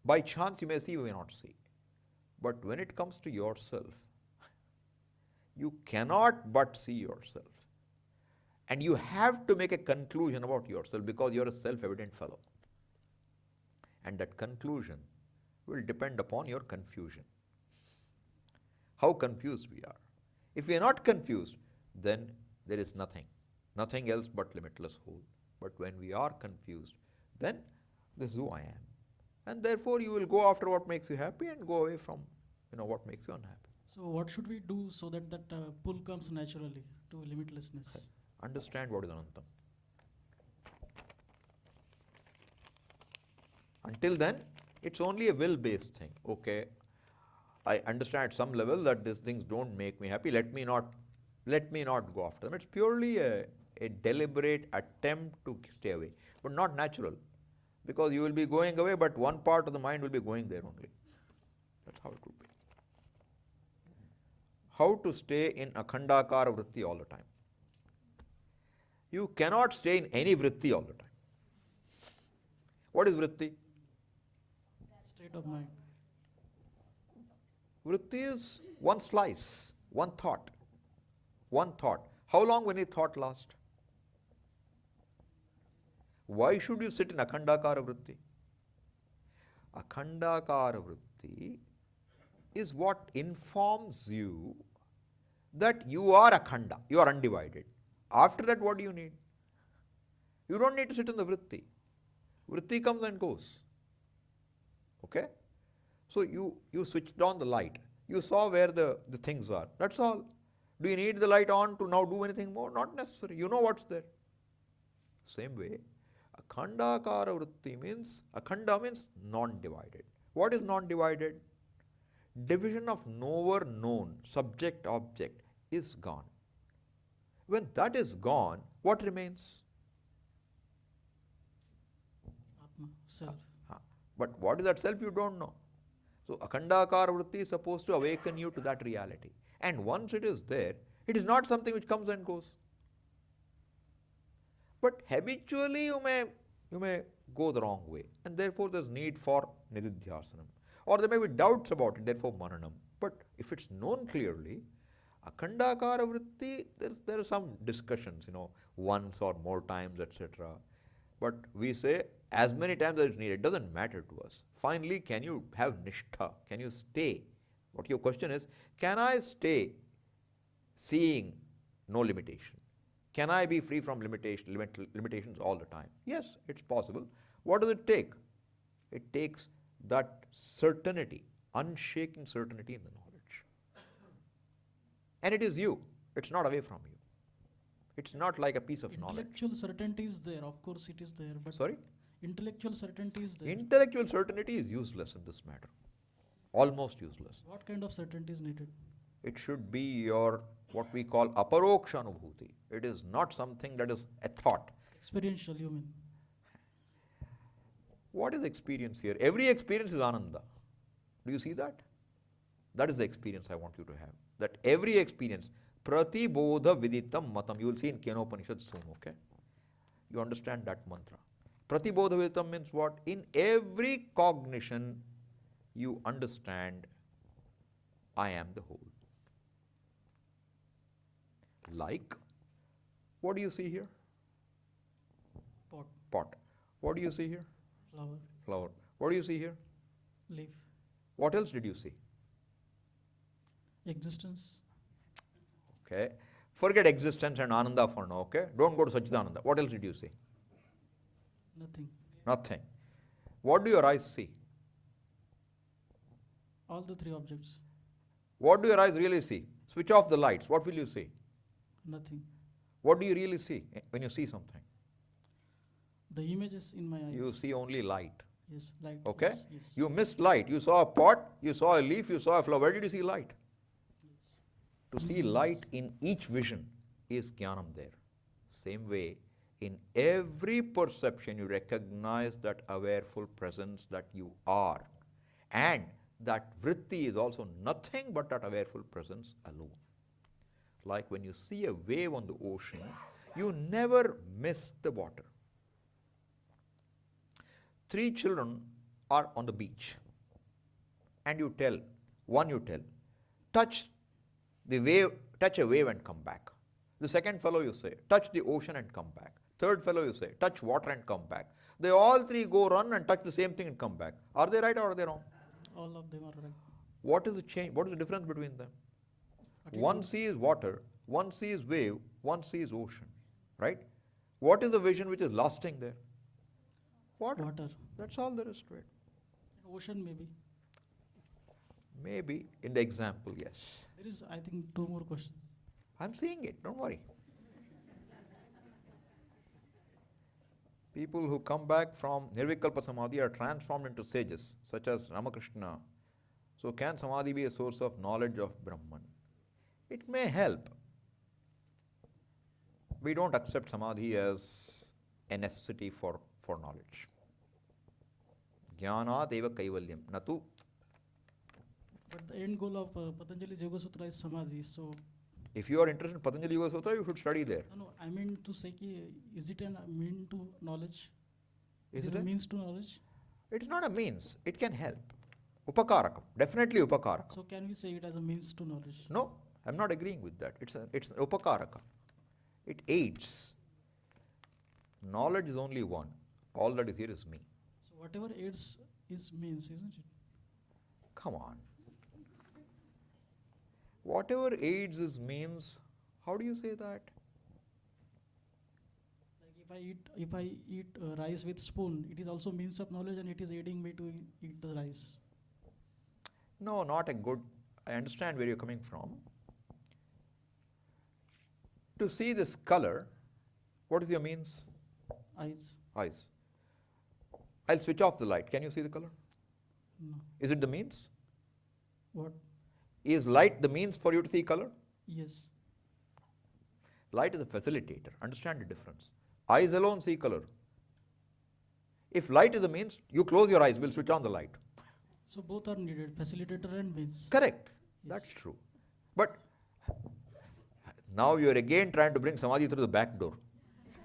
Speaker 1: By chance you may see, you may not see. But when it comes to yourself, you cannot but see yourself. And you have to make a conclusion about yourself because you are a self-evident fellow. And that conclusion will depend upon your confusion. How confused we are. If we are not confused, then there is nothing else but limitless whole. But when we are confused, then this is who I am. And therefore you will go after what makes you happy and go away from what makes you unhappy.
Speaker 6: So what should we do so that pull comes naturally to limitlessness?
Speaker 1: Understand what is Anantam. Until then, it's only a will-based thing. Okay, I understand at some level that these things don't make me happy. Let me not go after them. It's purely a deliberate attempt to stay away, but not natural. Because you will be going away, but one part of the mind will be going there only. That's how it would be. How to stay in akhandakara vritti all the time? You cannot stay in any vritti all the time. What is vritti?
Speaker 6: State of mind.
Speaker 1: Vritti is one slice, one thought. One thought. How long will a thought last? Why should you sit in akhandakara vritti? Akhandakara vritti is what informs you that you are akhanda, you are undivided. After that, what do you need? You don't need to sit in the vritti. Vritti comes and goes. Okay? So you switched on the light. You saw where the things are. That's all. Do you need the light on to now do anything more? Not necessary. You know what's there. Same way, akhandakara vritti means, akhanda means non-divided. What is non-divided? Division of knower, known, subject, object is gone. When that is gone, what remains?
Speaker 6: Atma, self.
Speaker 1: But what is that self? You don't know. So akhandakara vritti is supposed to awaken you to that reality. And once it is there, it is not something which comes and goes. But habitually you may go the wrong way, and therefore there's need for nididhyasanam. Or there may be doubts about it, therefore mananam. But if it's known clearly, akhandakara vritti, there are some discussions, once or more times, etc. But we say as many times as it's needed, it doesn't matter to us. Finally, can you have nishtha? Can you stay? What your question is, can I stay seeing no limitation? Can I be free from limitations all the time? Yes, it's possible. What does it take? It takes that certainty, unshaking certainty in the knowledge. And it is you. It's not away from you. It's not like a piece of knowledge.
Speaker 6: Intellectual certainty is there, of course it is there. But
Speaker 1: Sorry?
Speaker 6: intellectual certainty is there.
Speaker 1: Intellectual certainty is useless in this matter. Almost useless.
Speaker 6: What kind of certainty is needed?
Speaker 1: It should be your, what we call aparoksha anubhuti. It is not something that is a thought.
Speaker 6: Experiential, you mean?
Speaker 1: What is experience here? Every experience is ananda. Do you see that? That is the experience I want you to have. That every experience, pratibodha viditam matam. You will see in Kenopanishad soon, okay? You understand that mantra. Pratibodha viditam means what? In every cognition, you understand, I am the whole. Like, what do you see here?
Speaker 6: Pot,
Speaker 1: Pot. What do you see here?
Speaker 6: flower,
Speaker 1: Flower. What do you see here?
Speaker 6: leaf,
Speaker 1: What else did you see?
Speaker 6: existence,
Speaker 1: Okay. Forget existence and ananda for now, okay? Don't go to Sachidananda. What else did you see?
Speaker 6: nothing.
Speaker 1: Nothing. What do your eyes see?
Speaker 6: All the three objects,
Speaker 1: What do your eyes really see? Switch off the lights. What will you see?
Speaker 6: nothing.
Speaker 1: What do you really see when you see something?
Speaker 6: The images in my eyes.
Speaker 1: You see only light.
Speaker 6: Yes, light.
Speaker 1: Okay?
Speaker 6: Yes, yes.
Speaker 1: You missed light. You saw a pot, you saw a leaf, you saw a flower. Where did you see light? To see light in each vision is jnanam there. Same way, in every perception you recognize that awareful presence that you are. And that vritti is also nothing but that awareful presence alone. Like when you see a wave on the ocean, you never miss the water. 3 children are on the beach, and you tell, touch the wave, touch a wave and come back. The second fellow you say, touch the ocean and come back. Third fellow you say, touch water and come back. They all 3 go run and touch the same thing and come back. Are they right or are they wrong?
Speaker 6: All of them are right.
Speaker 1: What is the change? What is the difference between them?
Speaker 6: Attitude.
Speaker 1: One sees water, one sees wave, one sees ocean, right? What is the vision which is lasting there? Water.
Speaker 6: Water.
Speaker 1: That's all there is to it.
Speaker 6: Ocean maybe.
Speaker 1: Maybe in the example, yes.
Speaker 6: There is, I think, 2 more questions.
Speaker 1: I'm seeing it, don't worry. People who come back from Nirvikalpa Samadhi are transformed into sages, such as Ramakrishna. So can Samadhi be a source of knowledge of Brahman? It may help. We don't accept Samadhi as a necessity for knowledge. Jnanat eva kaivalyam. Natu.
Speaker 6: But the end goal of Patanjali's Yoga Sutra is Samadhi. So,
Speaker 1: If you are interested in Patanjali Yoga Sutra, you should study there.
Speaker 6: no, I mean to say, is it a mean to knowledge?
Speaker 1: Is
Speaker 6: it
Speaker 1: it
Speaker 6: a
Speaker 1: a-
Speaker 6: means to knowledge?
Speaker 1: It is not a means. It can help. Upakarakam. Definitely upakarakam.
Speaker 6: So, can we say it as a means to knowledge?
Speaker 1: No, I'm not agreeing with that. It's an upakaraka. It aids. Knowledge is only one. All that is here is me.
Speaker 6: So, whatever aids is means, isn't it?
Speaker 1: Come on. Whatever aids is means, how do you say that?
Speaker 6: Like if I eat rice with spoon, it is also means of knowledge and it is aiding me to eat the rice.
Speaker 1: No, not a good. I understand where you're coming from. To see this color, what is your means?
Speaker 6: Eyes?
Speaker 1: Eyes. I'll switch off the light. Can you see the color?
Speaker 6: No.
Speaker 1: Is it the means?
Speaker 6: What?
Speaker 1: Is light the means for you to see color?
Speaker 6: Yes.
Speaker 1: Light is a facilitator. Understand the difference. Eyes alone see color. If light is the means, you close your eyes, we'll switch on the light.
Speaker 6: So both are needed, facilitator and means.
Speaker 1: Correct.
Speaker 6: Yes.
Speaker 1: That's true. But now you're again trying to bring Samadhi through the back door.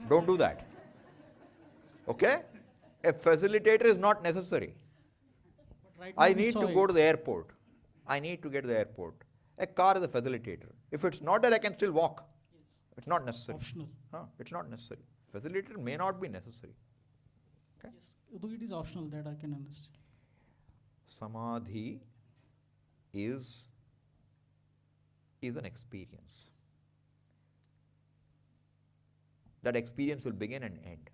Speaker 1: Don't do that. Okay? A facilitator is not necessary.
Speaker 6: But right now
Speaker 1: I
Speaker 6: we
Speaker 1: need
Speaker 6: saw
Speaker 1: to
Speaker 6: it.
Speaker 1: go to the airport. I need to get to the airport. A car is a facilitator. If it's not there, I can still walk.
Speaker 6: Yes.
Speaker 1: It's not necessary.
Speaker 6: Optional.
Speaker 1: It's not necessary. Facilitator may not be necessary. Okay?
Speaker 6: Yes, though it is optional, that I can understand.
Speaker 1: Samadhi is an experience. That experience will begin and end.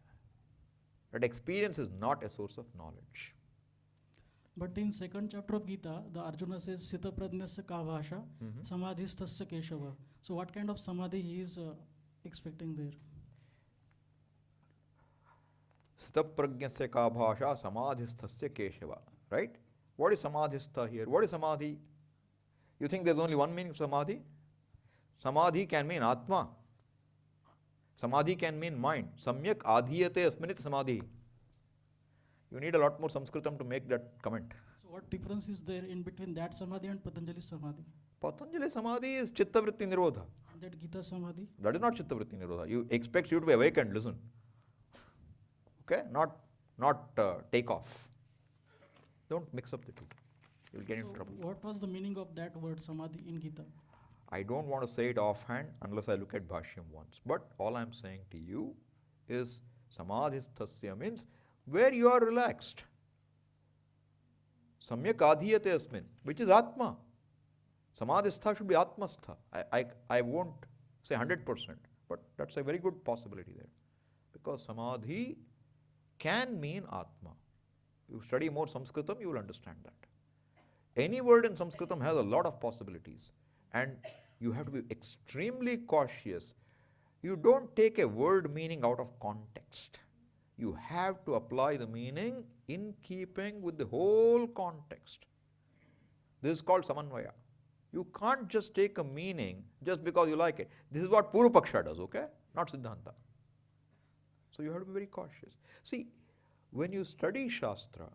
Speaker 1: That experience is not a source of knowledge.
Speaker 6: But in second chapter of Gita, the Arjuna says, Sita Prajnasya ka bhasha, samadhistasya keshava. So what kind of samadhi he is expecting there?
Speaker 1: Sthitaprajnasya ka bhasha samadhisthasya keshava. Right? What is samadhistha here? What is samadhi? You think there's only one meaning of samadhi? Samadhi can mean atma. Samadhi can mean mind. Samyak adhiyate asminit samadhi. You need a lot more Sanskritam to make that comment.
Speaker 6: So what difference is there in between that samadhi and Patanjali samadhi?
Speaker 1: Patanjali samadhi is chittavritti nirodha.
Speaker 6: And that Gita samadhi?
Speaker 1: That is not chittavritti nirodha. You expect you to be awake and listen. Okay? Not take off. Don't mix up the two. You'll get into
Speaker 6: So
Speaker 1: trouble.
Speaker 6: what was the meaning of that word samadhi in Gita?
Speaker 1: I don't want to say it offhand unless I look at Bhashyam once. But all I'm saying to you is samadhisthasya means where you are relaxed. Samyak adhiyate asmin, which is Atma. Samadhistha should be Atmastha. I won't say 100%, but that's a very good possibility there. Because Samadhi can mean Atma. You study more Sanskritam, you will understand that. Any word in Sanskritam has a lot of possibilities. And you have to be extremely cautious. You don't take a word meaning out of context. You have to apply the meaning in keeping with the whole context. This is called samanvaya. You can't just take a meaning just because you like it. This is what Purva Paksha does, okay? Not Siddhanta. So you have to be very cautious. See, when you study Shastra,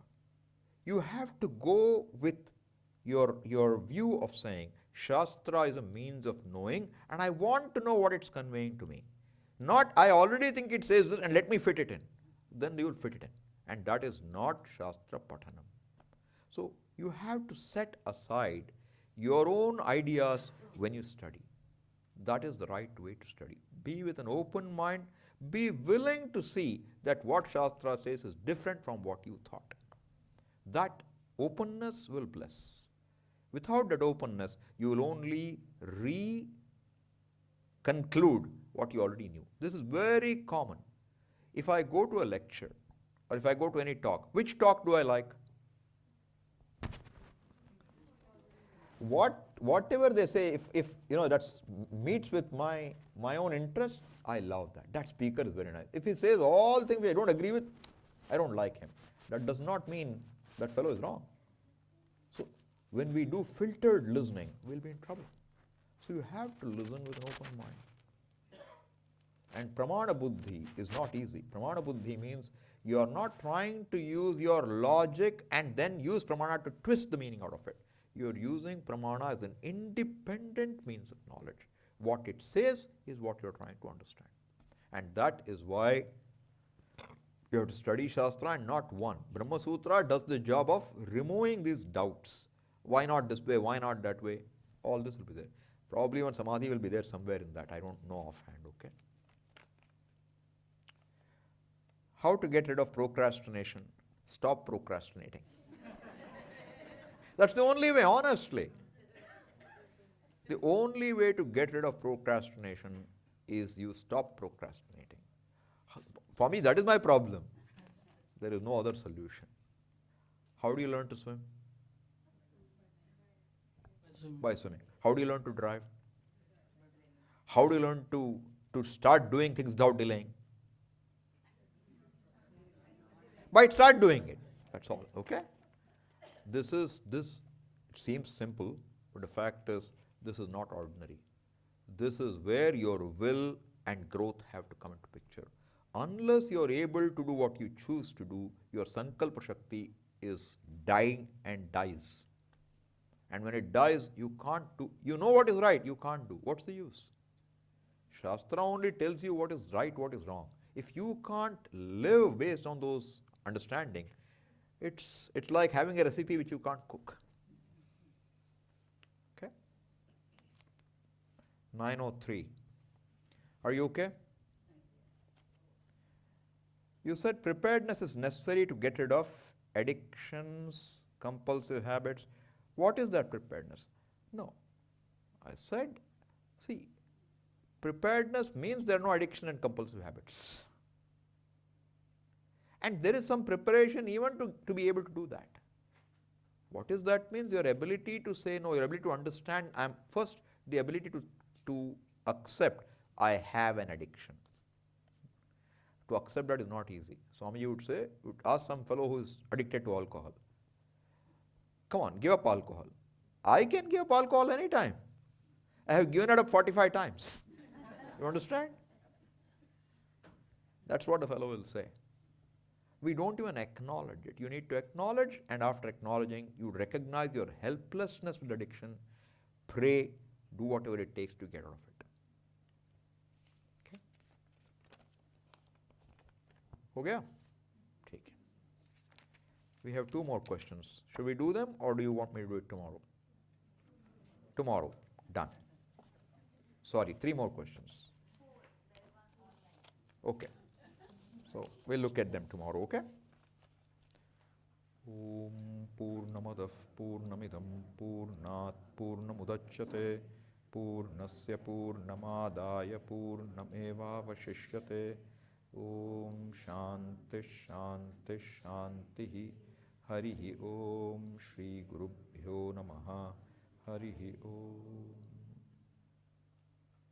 Speaker 1: you have to go with your view of saying, Shastra is a means of knowing, and I want to know what it's conveying to me. Not, I already think it says this and let me fit it in. Then you will fit it in. And that is not Shastra Pathanam. So you have to set aside your own ideas when you study. That is the right way to study. Be with an open mind. Be willing to see that what Shastra says is different from what you thought. That openness will bless. Without that openness, you will only conclude what you already knew. This is very common. If I go to a lecture or if I go to any talk, which talk do I like? Whatever they say, if you know that meets with my own interest, I love that. That speaker is very nice. If he says all things I don't agree with, I don't like him. That does not mean that fellow is wrong. So when we do filtered listening, we'll be in trouble. So you have to listen with an open mind. And pramana buddhi is not easy. Pramana buddhi means you are not trying to use your logic and then use pramana to twist the meaning out of it. You are using pramana as an independent means of knowledge. What it says is what you are trying to understand. And that is why you have to study Shastra and not one. Brahma Sutra does the job of removing these doubts. Why not this way? Why not that way? All this will be there. Probably even Samadhi will be there somewhere in that. I don't know offhand, okay? How to get rid of procrastination? Stop procrastinating. That's the only way, honestly. The only way to get rid of procrastination is you stop procrastinating. For me, that is my problem. There is no other solution. How do you learn to swim? By swimming. How do you learn to drive? How do you learn to start doing things without delaying? By start doing it. That's all, okay? This seems simple, but the fact is, this is not ordinary. This is where your will and growth have to come into picture. Unless you are able to do what you choose to do, your Sankalpa Shakti is dying and dies. And when it dies, you can't do, you know what is right, you can't do. What's the use? Shastra only tells you what is right, what is wrong. If you can't live based on those understanding, it's like having a recipe which you can't cook. Okay? 903. Are you okay? You said preparedness is necessary to get rid of addictions, compulsive habits. What is that preparedness? No. I said, see, preparedness means there are no addiction and compulsive habits. And there is some preparation even to be able to do that. What is that means? Your ability to say no, your ability to understand, first the ability to accept I have an addiction. To accept that is not easy. Swami would say, would ask some fellow who is addicted to alcohol, come on, give up alcohol. I can give up alcohol anytime. I have given it up 45 times. You understand? That's what the fellow will say. We don't even acknowledge it. You need to acknowledge, and after acknowledging, you recognize your helplessness with addiction, pray, do whatever it takes to get out of it. Okay? Ho gaya? Take it. We have 2 more questions. Should we do them or do you want me to do it tomorrow? Tomorrow. Done. Sorry, 3 more questions. Okay. So we'll look at them tomorrow, okay? Om Purnamadav Purnamidam Purnat Purnamudachyate Purnasya Purnamadaya Purnamevavashishyate Om Shanti Shanti Shanti Harihi Om Shri Gurubhyo Namaha Harihi Om.